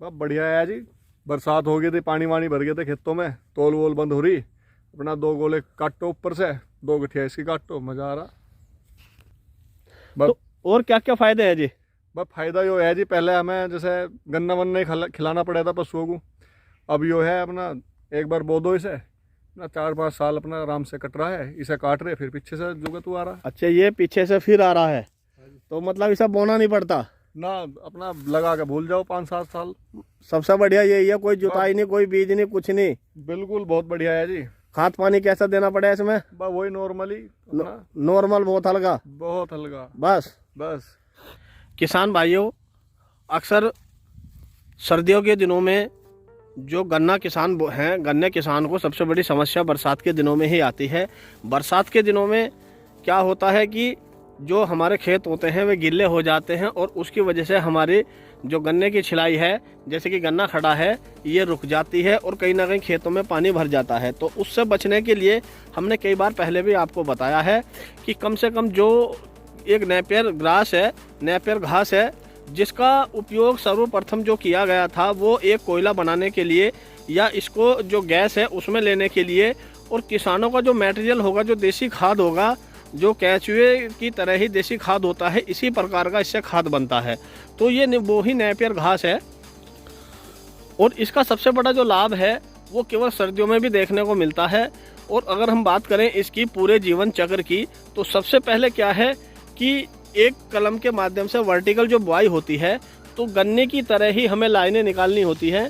बहुत बढ़िया है जी। बरसात हो गई थी, पानी वानी भर गए थे खेतों में, तोल वोल बंद हो रही। अपना 2 गोले काटो ऊपर से, 2 गठिया इसकी काटो, मजा आ रहा। बस तो और क्या क्या फायदे हैं जी? बस फायदा यो है जी, पहले हमें जैसे गन्ना वन्ना ही खिलाना पड़ा था पशुओं को। अब यो है अपना एक बार बो दो इसे ना, 4-5 साल अपना आराम से कट रहा है। इसे काट रहे फिर पीछे से जुगत आ रहा अच्छा, ये पीछे से फिर आ रहा है, तो मतलब इसे बोना नहीं पड़ता ना, अपना लगा के भूल जाओ 5-7 साल। सबसे बढ़िया यही है, कोई जुताई नहीं, कोई बीज नहीं, कुछ नहीं। बिल्कुल बहुत बढ़िया है जी। खाद पानी कैसा देना पड़े इसमें? बस वही नॉर्मली अपना, नॉर्मल, बहुत हल्का, बहुत हल्का बस। बस। किसान भाइयों, अक्सर सर्दियों के दिनों में जो गन्ना किसान हैं, गन्ने किसान को सबसे बड़ी समस्या बरसात के दिनों में ही आती है। बरसात के दिनों में क्या होता है कि जो हमारे खेत होते हैं वे गिल्ले हो जाते हैं और उसकी वजह से हमारी जो गन्ने की छिलाई है, जैसे कि गन्ना खड़ा है, ये रुक जाती है और कहीं ना कहीं खेतों में पानी भर जाता है। तो उससे बचने के लिए हमने कई बार पहले भी आपको बताया है कि कम से कम जो एक नेपियर ग्रास है, नेपियर घास है, जिसका उपयोग सर्वप्रथम जो किया गया था वो एक कोयला बनाने के लिए या इसको जो गैस है उसमें लेने के लिए, और किसानों का जो मटेरियल होगा, जो देसी खाद होगा, जो केंचुए की तरह ही देसी खाद होता है, इसी प्रकार का इससे खाद बनता है। तो ये वो ही नेपियर घास है और इसका सबसे बड़ा जो लाभ है वो केवल सर्दियों में भी देखने को मिलता है। और अगर हम बात करें इसकी पूरे जीवन चक्र की, तो सबसे पहले क्या है कि एक कलम के माध्यम से वर्टिकल जो बुआई होती है, तो गन्ने की तरह ही हमें लाइनें निकालनी होती हैं।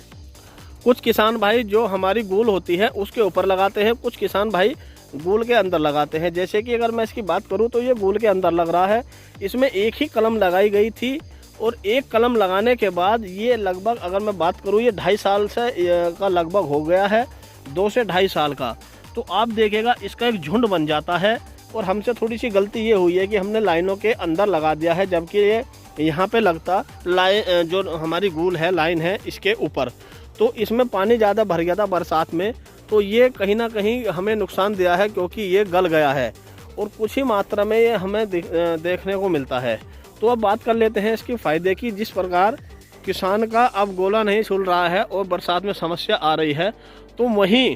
कुछ किसान भाई जो हमारी गूल होती है उसके ऊपर लगाते हैं, कुछ किसान भाई गूल के अंदर लगाते हैं। जैसे कि अगर मैं इसकी बात करूं तो ये गूल के अंदर लग रहा है। इसमें एक ही कलम लगाई गई थी और एक कलम लगाने के बाद ये लगभग, अगर मैं बात करूं, ये 2.5 साल से का लगभग हो गया है, 2 से 2.5 साल का। तो आप देखिएगा इसका एक झुंड बन जाता है। और हमसे थोड़ी सी गलती ये हुई है कि हमने लाइनों के अंदर लगा दिया है, जबकि ये यहाँ पे लगता लाइन, जो हमारी गूल है, लाइन है, इसके ऊपर। तो इसमें पानी ज़्यादा भर गया था बरसात में, तो ये कहीं ना कहीं हमें नुकसान दिया है क्योंकि ये गल गया है और कुछ ही मात्रा में ये हमें देखने को मिलता है। तो अब बात कर लेते हैं इसके फ़ायदे की। जिस प्रकार किसान का अब गोला नहीं सुल रहा है और बरसात में समस्या आ रही है, तो वहीं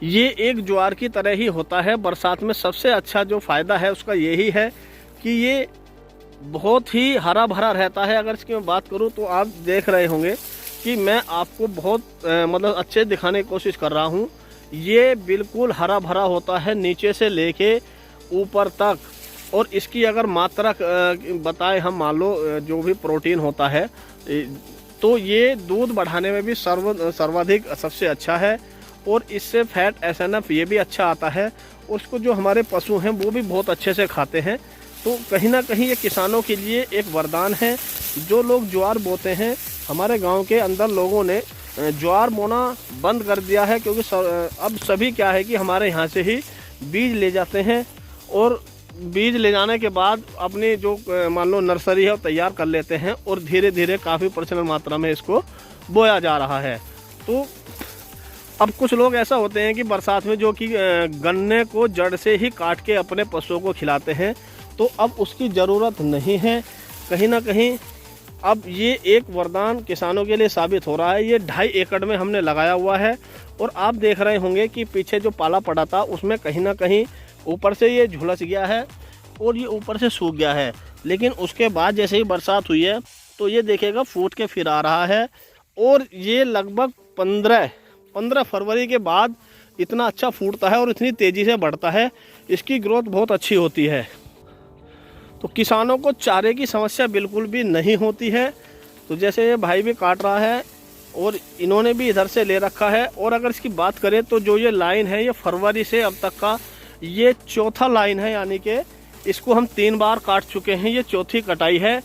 ये एक ज्वार की तरह ही होता है। बरसात में सबसे अच्छा जो फ़ायदा है उसका यही है कि ये बहुत ही हरा भरा रहता है। अगर इसकी मैं बात करूँ तो आप देख रहे होंगे कि मैं आपको बहुत मतलब अच्छे दिखाने की कोशिश कर रहा हूँ। ये बिल्कुल हरा भरा होता है नीचे से लेके ऊपर तक। और इसकी अगर मात्रा बताएं हम, मान लो जो भी प्रोटीन होता है, तो ये दूध बढ़ाने में भी सर्वाधिक सबसे अच्छा है। और इससे फैट, SNF ये भी अच्छा आता है। और उसको जो हमारे पशु हैं वो भी बहुत अच्छे से खाते हैं। तो कहीं ना कहीं ये किसानों के लिए एक वरदान है। जो लोग ज्वार बोते हैं, हमारे गांव के अंदर लोगों ने ज्वार बोना बंद कर दिया है, क्योंकि अब सभी क्या है कि हमारे यहाँ से ही बीज ले जाते हैं और बीज ले जाने के बाद अपनी जो मान लो नर्सरी है वो तैयार कर लेते हैं और धीरे धीरे काफ़ी प्रचुर मात्रा में इसको बोया जा रहा है। तो अब कुछ लोग ऐसा होते हैं कि बरसात में जो कि गन्ने को जड़ से ही काट के अपने पशुओं को खिलाते हैं, तो अब उसकी ज़रूरत नहीं है। कहीं ना कहीं अब ये एक वरदान किसानों के लिए साबित हो रहा है। ये 2.5 एकड़ में हमने लगाया हुआ है और आप देख रहे होंगे कि पीछे जो पाला पड़ा था उसमें कहीं ना कहीं ऊपर से ये झुलस गया है और ये ऊपर से सूख गया है। लेकिन उसके बाद जैसे ही बरसात हुई है तो ये देखिएगा फूट के फिर आ रहा है। और ये लगभग 15 फरवरी के बाद इतना अच्छा फूटता है और इतनी तेज़ी से बढ़ता है, इसकी ग्रोथ बहुत अच्छी होती है। तो किसानों को चारे की समस्या बिल्कुल भी नहीं होती है। तो जैसे ये भाई भी काट रहा है और इन्होंने भी इधर से ले रखा है। और अगर इसकी बात करें तो जो ये लाइन है, ये फरवरी से अब तक का ये चौथा लाइन है, यानी कि इसको हम 3 बार काट चुके हैं। ये चौथी कटाई है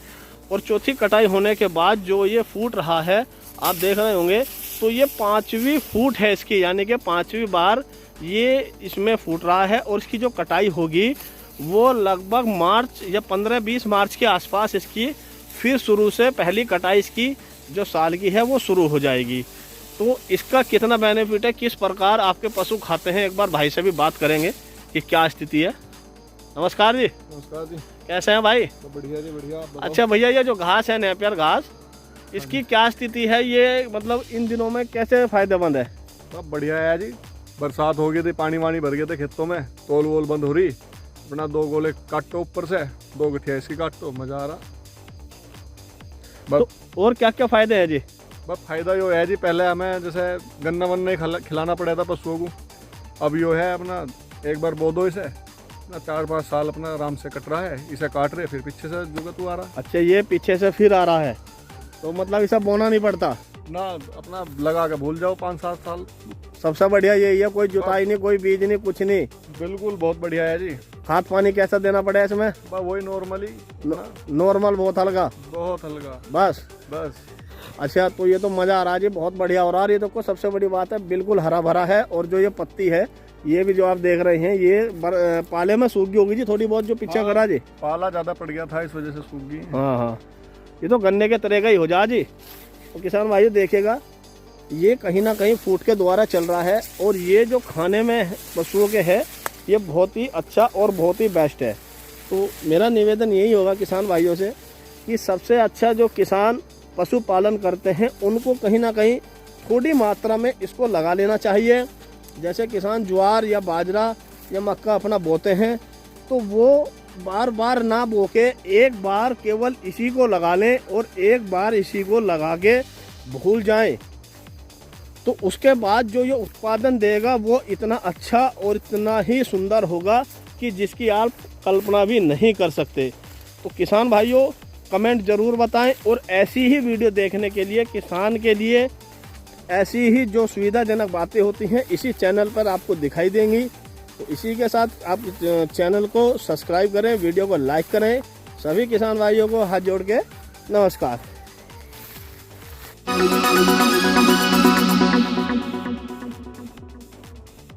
और चौथी कटाई होने के बाद जो ये फूट रहा है आप देख रहे होंगे, तो ये 5वीं फूट है इसकी, यानी कि 5वीं बार ये इसमें फूट रहा है। और इसकी जो कटाई होगी वो लगभग मार्च या 15-20 मार्च के आसपास इसकी फिर शुरू से पहली कटाई इसकी जो साल की है वो शुरू हो जाएगी। तो इसका कितना बेनिफिट है, किस प्रकार आपके पशु खाते हैं, एक बार भाई से भी बात करेंगे कि क्या स्थिति है। नमस्कार जी। नमस्कार जी। कैसे हैं भाई? तो बढ़िया जी, बढ़िया। अच्छा भैया, ये जो घास है नेपियर घास, इसकी क्या स्थिति है, ये मतलब इन दिनों में कैसे फायदेमंद है? सब बढ़िया है जी। बरसात हो गई थी, पानी वानी भर गए थे खेतों में, तोल वोल बंद हो रही, अपना 2 गोले काटो ऊपर से, 2 गठिया इसकी काटो, मजा आ रहा। तो और क्या क्या फायदे हैं जी? बस फायदा यो है जी, पहले हमें जैसे गन्ना वन्ना ही खिलाना पड़ा था पशुओं को, अब यो है अपना एक बार बो दो इसे, अपना 4-5 साल अपना आराम से कट रहा है, इसे काट रहे फिर पीछे से जुगत आ रहा। अच्छा, ये पीछे से फिर आ रहा है, तो मतलब इसे बोना नहीं पड़ता ना, अपना लगा के भूल जाओ 5-7 साल। सबसे बढ़िया यही है, कोई जुताई नहीं, कोई बीज नहीं, कुछ नहीं। बिल्कुल बहुत बढ़िया है जी। खाद पानी कैसा देना पड़े इसमें? बस वही नॉर्मली, नॉर्मल, बहुत हल्का, बहुत हल्का, बस। अच्छा, तो ये तो मजा आ रहा है जी, बहुत बढ़िया हो रहा है। ये तो सबसे बड़ी बात है, बिल्कुल हरा भरा है। और जो ये पत्ती है, ये भी जो आप देख रहे हैं, ये पाले में सूख गई होगी जी थोड़ी बहुत, जो पीछे करा जी, पाला ज्यादा पड़ गया था, इस वजह से सूख गई। हाँ हाँ, ये तो गन्ने के तरह का ही हो जा जी। तो किसान भाई देखिएगा, ये कहीं ना कहीं फूट के द्वारा चल रहा है, और ये जो खाने में पशुओं के है, ये बहुत ही अच्छा और बहुत ही बेस्ट है। तो मेरा निवेदन यही होगा किसान भाइयों से कि सबसे अच्छा जो किसान पशुपालन करते हैं, उनको कहीं ना कहीं थोड़ी मात्रा में इसको लगा लेना चाहिए। जैसे किसान ज्वार या बाजरा या मक्का अपना बोते हैं, तो वो बार बार ना बो के एक बार केवल इसी को लगा लें, और एक बार इसी को लगा के भूल जाएं, तो उसके बाद जो ये उत्पादन देगा वो इतना अच्छा और इतना ही सुंदर होगा कि जिसकी आप कल्पना भी नहीं कर सकते। तो किसान भाइयों, कमेंट ज़रूर बताएं, और ऐसी ही वीडियो देखने के लिए, किसान के लिए ऐसी ही जो सुविधाजनक बातें होती हैं, इसी चैनल पर आपको दिखाई देंगी। तो इसी के साथ आप चैनल को सब्सक्राइब करें, वीडियो को लाइक करें। सभी किसान भाइयों को हाथ जोड़ के नमस्कार।